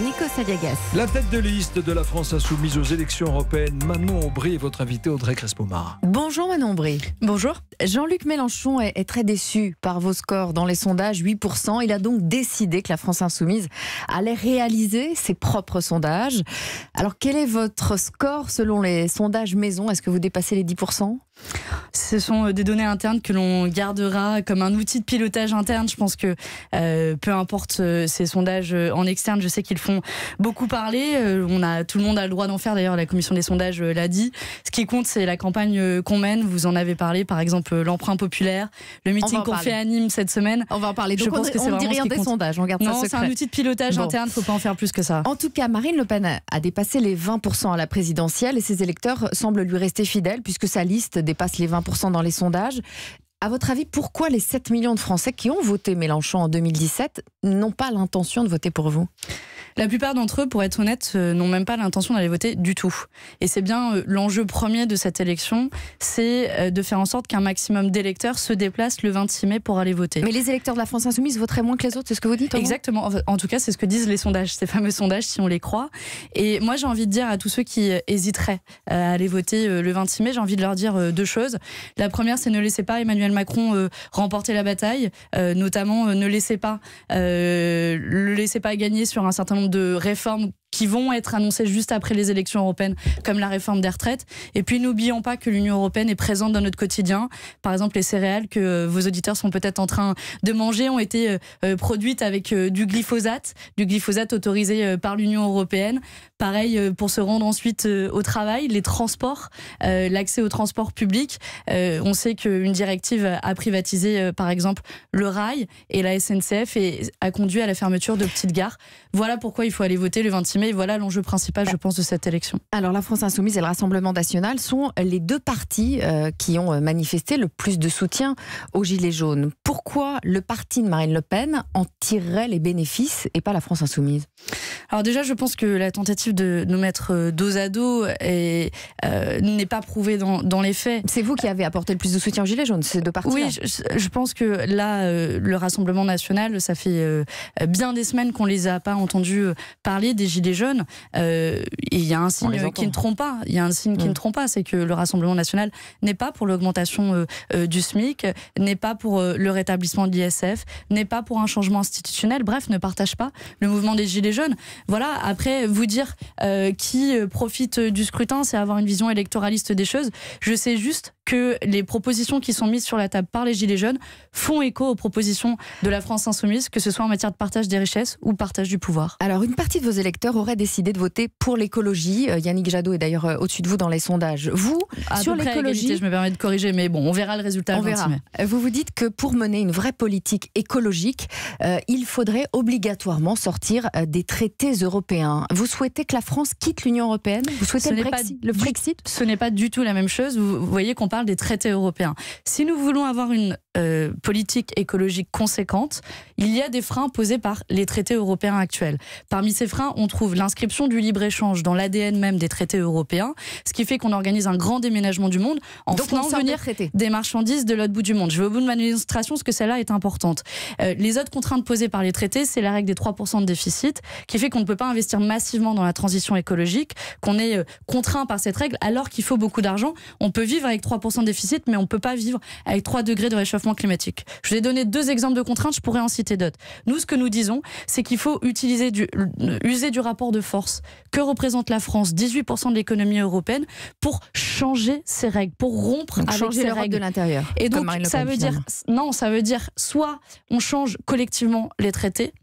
Nikos Aliagas. La tête de liste de la France insoumise aux élections européennes, Manon Aubry, est votre invité Audrey Crespo-Mara. Bonjour Manon Aubry. Bonjour. Jean-Luc Mélenchon est très déçu par vos scores dans les sondages, 8%. Il a donc décidé que la France insoumise allait réaliser ses propres sondages. Alors quel est votre score selon les sondages maison? Est-ce que vous dépassez les 10%? Ce sont des données internes que l'on gardera comme un outil de pilotage interne. Je pense que peu importe ces sondages en externe, je sais qu'ils font beaucoup parler. Tout le monde a le droit d'en faire. D'ailleurs, la commission des sondages l'a dit. Ce qui compte, c'est la campagne qu'on mène. Vous en avez parlé, par exemple, l'emprunt populaire, le meeting qu'on fait à Nîmes cette semaine. On va en parler. Donc je pense que c'est on ne dit rien des sondages. On garde ça secret. Non, c'est un outil de pilotage interne. Il ne faut pas en faire plus que ça. En tout cas, Marine Le Pen a dépassé les 20% à la présidentielle et ses électeurs semblent lui rester fidèles puisque sa liste dépasse les 20% dans les sondages. À votre avis, pourquoi les 7 millions de Français qui ont voté Mélenchon en 2017 n'ont pas l'intention de voter pour vous ? La plupart d'entre eux, pour être honnête, n'ont même pas l'intention d'aller voter du tout. Et c'est bien l'enjeu premier de cette élection, c'est de faire en sorte qu'un maximum d'électeurs se déplacent le 26 mai pour aller voter. Mais les électeurs de la France insoumise voteraient moins que les autres, c'est ce que vous dites? Exactement. En tout cas, c'est ce que disent les sondages, ces fameux sondages, si on les croit. Et moi, j'ai envie de dire à tous ceux qui hésiteraient à aller voter le 26 mai, j'ai envie de leur dire deux choses. La première, c'est ne laissez pas Emmanuel Macron remporter la bataille. Notamment, ne laissez pas le laissez pas gagner sur un certain nombre de réformes qui vont être annoncées juste après les élections européennes, comme la réforme des retraites. Et puis, n'oublions pas que l'Union européenne est présente dans notre quotidien. Par exemple, les céréales que vos auditeurs sont peut-être en train de manger ont été produites avec du glyphosate autorisé par l'Union européenne. Pareil pour se rendre ensuite au travail, les transports, l'accès aux transports publics. On sait qu'une directive a privatisé, par exemple, le rail et la SNCF et a conduit à la fermeture de petites gares. Voilà pourquoi il faut aller voter le 26 mai. Et voilà l'enjeu principal, je pense, de cette élection. Alors, la France insoumise et le Rassemblement national sont les deux partis qui ont manifesté le plus de soutien aux Gilets jaunes. Pourquoi le parti de Marine Le Pen en tirerait les bénéfices et pas la France insoumise? Alors déjà, je pense que la tentative de nous mettre dos à dos n'est pas prouvée dans les faits. C'est vous qui avez apporté le plus de soutien aux Gilets jaunes, ces deux partis. Oui, je pense que là, le Rassemblement national, ça fait bien des semaines qu'on les a pas entendus parler des Gilets jaunes. Et il y a un signe qui ne trompe pas. Il y a un signe qui ne trompe pas, c'est que le Rassemblement national n'est pas pour l'augmentation du SMIC, n'est pas pour le rétablissement de l'ISF, n'est pas pour un changement institutionnel. Bref, ne partage pas le mouvement des Gilets jaunes. Voilà, après, vous dire qui profite du scrutin, c'est avoir une vision électoraliste des choses. Je sais juste que les propositions qui sont mises sur la table par les Gilets jaunes font écho aux propositions de la France insoumise, que ce soit en matière de partage des richesses ou partage du pouvoir. Alors, une partie de vos électeurs aurait décidé de voter pour l'écologie. Yannick Jadot est d'ailleurs au-dessus de vous dans les sondages. Vous, sur l'écologie, je me permets de corriger, mais bon, on verra le résultat. On verra. Vous vous dites que pour mener une vraie politique écologique, il faudrait obligatoirement sortir des traités européens. Vous souhaitez que la France quitte l'Union européenne? Vous souhaitez le Brexit? Ce n'est pas du tout la même chose. Vous voyez qu'on parle des traités européens. Si nous voulons avoir une politique écologique conséquente, il y a des freins posés par les traités européens actuels. Parmi ces freins, on trouve l'inscription du libre-échange dans l'ADN même des traités européens, ce qui fait qu'on organise un grand déménagement du monde en faisant venir des marchandises de l'autre bout du monde. Je vais au bout de ma démonstration, parce que celle-là est importante. Les autres contraintes posées par les traités, c'est la règle des 3% de déficit, qui fait qu'on ne peut pas investir massivement dans la transition écologique, qu'on est contraint par cette règle, alors qu'il faut beaucoup d'argent. On peut vivre avec 3% de déficit, mais on ne peut pas vivre avec 3 degrés de réchauffement climatique. Je vous ai donné 2 exemples de contraintes, je pourrais en citer d'autres. Nous, ce que nous disons, c'est qu'il faut user du rapport de force que représente la France, 18% de l'économie européenne, pour changer ces règles, pour rompre avec ces règles de l'intérieur. Et donc, ça veut dire soit on change collectivement les traités,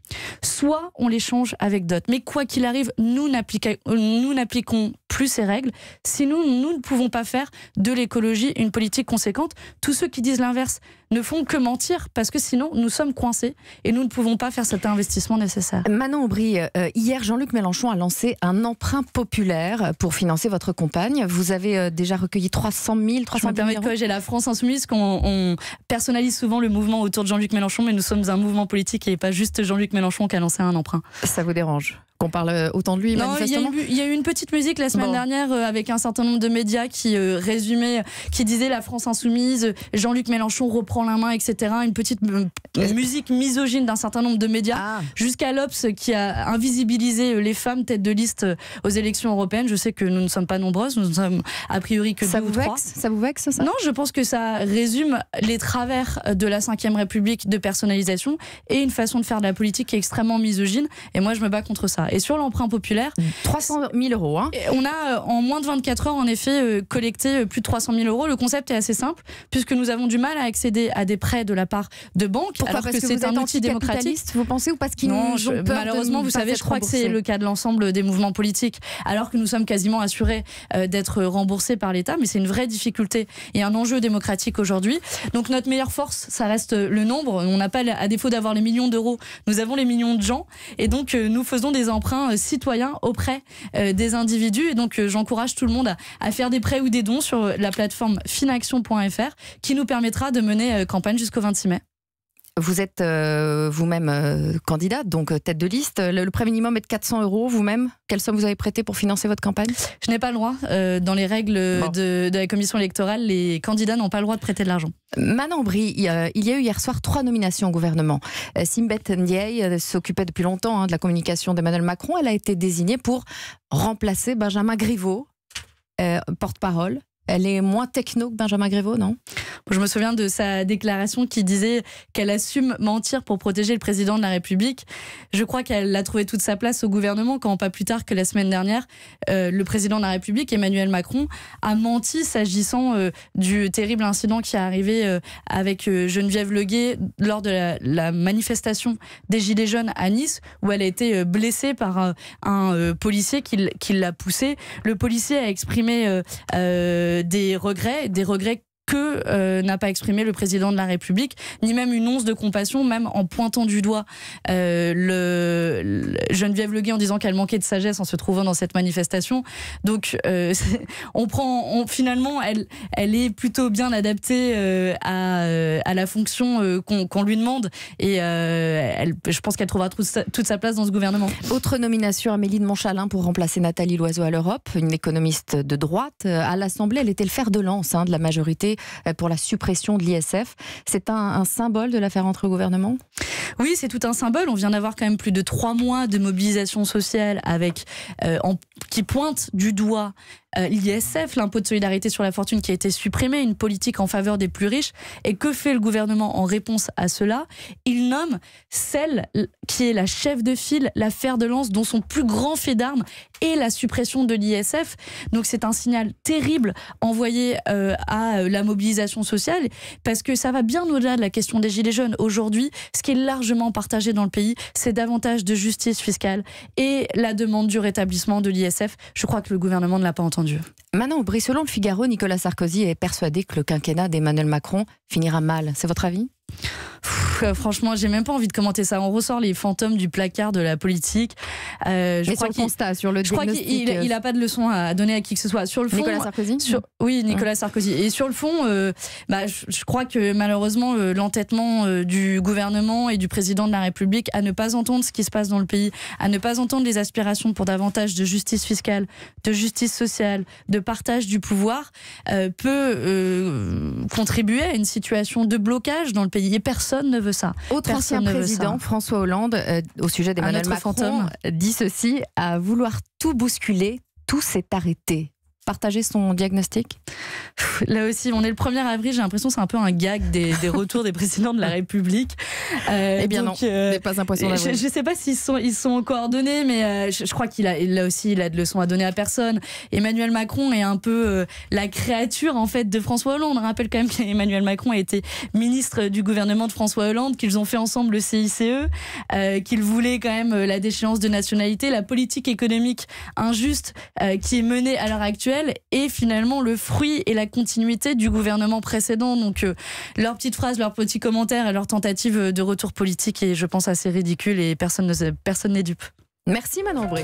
soit on les change avec d'autres. Mais quoi qu'il arrive, nous n'appliquons plus ces règles. Sinon, nous ne pouvons pas faire de l'écologie une politique conséquente. Tous ceux qui disent l'inverse ne font que mentir, parce que sinon, nous sommes coincés et nous ne pouvons pas faire cet investissement nécessaire. Manon Aubry, hier, Jean-Luc Mélenchon a lancé un emprunt populaire pour financer votre campagne. Vous avez déjà recueilli 300 000 Je me permets de corriger la France insoumise, qu'on personnalise souvent le mouvement autour de Jean-Luc Mélenchon, mais nous sommes un mouvement politique et pas juste Jean-Luc Mélenchon qui a lancé un emprunt. Ça vous dérange? qu'on parle autant de lui, non, manifestement. Il y a eu une petite musique la semaine dernière avec un certain nombre de médias qui résumaient, qui disaient la France insoumise, Jean-Luc Mélenchon reprend la main, etc. Une petite musique misogyne d'un certain nombre de médias, jusqu'à l'Obs qui a invisibilisé les femmes têtes de liste aux élections européennes. Je sais que nous ne sommes pas nombreuses, nous ne sommes a priori que 2 ou 3. Ça vous vexe, ça? Non, je pense que ça résume les travers de la Ve République de personnalisation et une façon de faire de la politique qui est extrêmement misogyne. Et moi, je me bats contre ça. Et sur l'emprunt populaire, 300 000 euros. Hein. On a, en moins de 24 heures, en effet, collecté plus de 300 000 euros. Le concept est assez simple, puisque nous avons du mal à accéder à des prêts de la part de banques. Pourquoi? Alors parce que c'est c'est un outil démocratique. Vous pensez, ou parce qu'ils nous ont peur malheureusement, vous savez, je crois que c'est le cas de l'ensemble des mouvements politiques, alors que nous sommes quasiment assurés d'être remboursés par l'État. Mais c'est une vraie difficulté et un enjeu démocratique aujourd'hui. Donc notre meilleure force, ça reste le nombre. On n'a pas, à défaut d'avoir les millions d'euros, nous avons les millions de gens. Et donc nous faisons des emprunts citoyens auprès des individus. Et donc j'encourage tout le monde à faire des prêts ou des dons sur la plateforme finaction.fr qui nous permettra de mener campagne jusqu'au 26 mai. Vous êtes vous-même candidate, donc tête de liste. Le prêt minimum est de 400 euros. Vous-même, quelle somme vous avez prêté pour financer votre campagne? Je n'ai pas le droit. Dans les règles de la commission électorale, les candidats n'ont pas le droit de prêter de l'argent. Manon Bry, il y a eu hier soir 3 nominations au gouvernement. Simbeth Ndiaye s'occupait depuis longtemps de la communication d'Emmanuel Macron. Elle a été désignée pour remplacer Benjamin Griveaux, porte-parole. Elle est moins techno que Benjamin Griveaux, non? Je me souviens de sa déclaration qui disait qu'elle assume mentir pour protéger le président de la République. Je crois qu'elle a trouvé toute sa place au gouvernement quand, pas plus tard que la semaine dernière, le président de la République, Emmanuel Macron, a menti s'agissant du terrible incident qui est arrivé avec Geneviève Leguet lors de la manifestation des Gilets jaunes à Nice, où elle a été blessée par un policier qui l'a poussée. Le policier a exprimé des regrets que n'a pas exprimé le président de la République, ni même une once de compassion, même en pointant du doigt Geneviève Leguet en disant qu'elle manquait de sagesse en se trouvant dans cette manifestation. Donc finalement, elle est plutôt bien adaptée à la fonction qu'on lui demande, et je pense qu'elle trouvera toute sa place dans ce gouvernement. Autre nomination, Amélie de Montchalin pour remplacer Nathalie Loiseau à l'Europe, une économiste de droite. À l'Assemblée, elle était le fer de lance de la majorité pour la suppression de l'ISF. C'est un symbole de l'affaire entre le gouvernement? Oui, c'est tout un symbole. On vient d'avoir quand même plus de 3 mois de mobilisation sociale qui pointe du doigt l'ISF, l'impôt de solidarité sur la fortune qui a été supprimé, une politique en faveur des plus riches. Et que fait le gouvernement en réponse à cela? Il nomme celle qui est la chef de file, la fer de lance, dont son plus grand fait d'armes est la suppression de l'ISF. Donc c'est un signal terrible envoyé à la mobilisation sociale, parce que ça va bien au-delà de la question des gilets jaunes. Aujourd'hui, ce qui est largement partagé dans le pays, c'est davantage de justice fiscale et la demande du rétablissement de l'ISF. Je crois que le gouvernement ne l'a pas entendu. Manon Aubry, selon le Figaro, Nicolas Sarkozy est persuadé que le quinquennat d'Emmanuel Macron finira mal. C'est votre avis? Franchement, j'ai même pas envie de commenter ça. On ressort les fantômes du placard de la politique. Je crois qu'il n'a pas de leçon à donner à qui que ce soit. Sur le fond, Nicolas Sarkozy. Oui, Nicolas Sarkozy. Et sur le fond, je crois que malheureusement, l'entêtement du gouvernement et du président de la République à ne pas entendre ce qui se passe dans le pays, à ne pas entendre les aspirations pour davantage de justice fiscale, de justice sociale, de partage du pouvoir, peut contribuer à une situation de blocage dans le pays. Et personne ne veut ça. Autre ancien président, François Hollande, au sujet d'Emmanuel Macron, dit ceci: à vouloir tout bousculer, tout s'est arrêté. Partager son diagnostic? Là aussi, on est le 1er avril, j'ai l'impression que c'est un peu un gag des retours des présidents de la République. Eh bien donc, non, n'est pas un poisson d'avril. Je ne sais pas s'ils sont coordonnés, mais je crois qu'il a de leçons à donner à personne. Emmanuel Macron est un peu la créature en fait de François Hollande. On rappelle quand même qu'Emmanuel Macron a été ministre du gouvernement de François Hollande, qu'ils ont fait ensemble le CICE, qu'ils voulaient quand même la déchéance de nationalité, la politique économique injuste qui est menée à l'heure actuelle, et finalement le fruit et la continuité du gouvernement précédent. Donc leurs petites phrases, leurs petits commentaires et leurs tentatives de retour politique est, je pense, assez ridicule, et personne n'est dupe. Merci Manon Aubry.